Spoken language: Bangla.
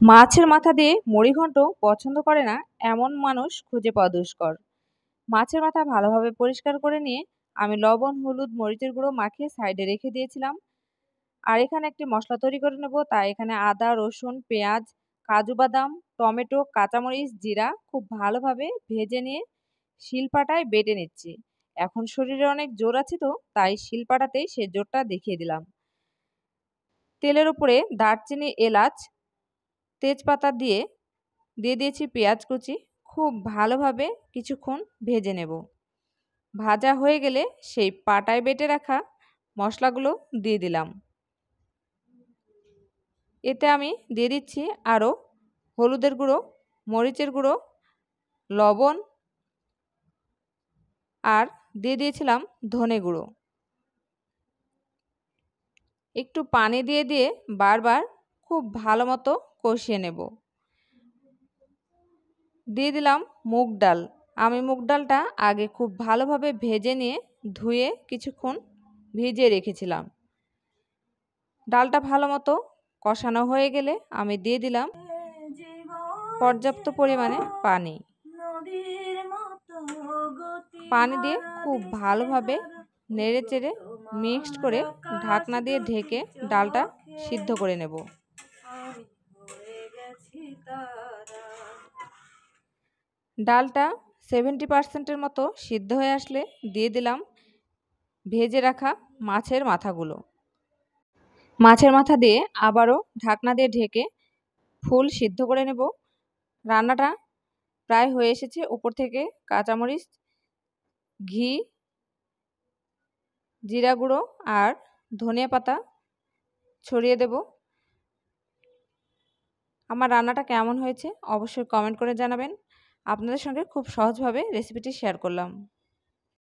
মাছের মাথা দিয়ে মুড়িঘণ্ট পছন্দ করে না এমন মানুষ খুঁজে পাওয়া দুষ্কর। মাছের মাথা ভালোভাবে পরিষ্কার করে নিয়ে আমি লবণ, হলুদ, মরিচের গুঁড়ো মাখিয়ে সাইডে রেখে দিয়েছিলাম। আর এখানে একটি মশলা তৈরি করে নেব। তাই এখানে আদা, রসুন, পেঁয়াজ, কাজু বাদাম, টমেটো, কাঁচামরিচ, জিরা খুব ভালোভাবে ভেজে নিয়ে শিলপাটায় বেটে নিচ্ছি। এখন শরীরে অনেক জোর আছে, তো তাই শিলপাটাতেই সে জোরটা দেখিয়ে দিলাম। তেলের উপরে দারচিনি, এলাচ, তেজপাতা দিয়ে দিয়েছি পেঁয়াজ কুচি। খুব ভালোভাবে কিছুক্ষণ ভেজে নেব। ভাজা হয়ে গেলে সেই পাটায় বেটে রাখা মশলাগুলো দিয়ে দিলাম। এতে আমি দিয়ে দিচ্ছি আরও হলুদের গুঁড়ো, মরিচের গুঁড়ো, লবণ, আর দিয়ে দিয়েছিলাম ধনে গুঁড়ো। একটু পানি দিয়ে দিয়ে বারবার খুব ভালো মতো কষিয়ে নেব। দিয়ে দিলাম মুগ ডাল। আমি মুগ ডালটা আগে খুব ভালোভাবে ভেজে নিয়ে ধুয়ে কিছুক্ষণ ভিজিয়ে রেখেছিলাম। ডালটা ভালো মতো কষানো হয়ে গেলে আমি দিয়ে দিলাম পর্যাপ্ত পরিমাণে পানি। পানি দিয়ে খুব ভালোভাবে নেড়ে চেড়ে মিক্সড করে ঢাকনা দিয়ে ঢেকে ডালটা সিদ্ধ করে নেব। ডালটা 70% মতো সিদ্ধ হয়ে আসলে দিয়ে দিলাম ভেজে রাখা মাছের মাথাগুলো। মাছের মাথা দিয়ে আবারও ঢাকনা দিয়ে ঢেকে ফুল সিদ্ধ করে নেব। রান্নাটা প্রায় হয়ে এসেছে। উপর থেকে কাঁচামরিচ, ঘি, জিরা গুঁড়ো আর ধনিয়া পাতা ছড়িয়ে দেব। আমার রান্নাটা কেমন হয়েছে অবশ্যই কমেন্ট করে জানাবেন। আপনাদের সঙ্গে খুব সহজভাবে রেসিপিটি শেয়ার করলাম।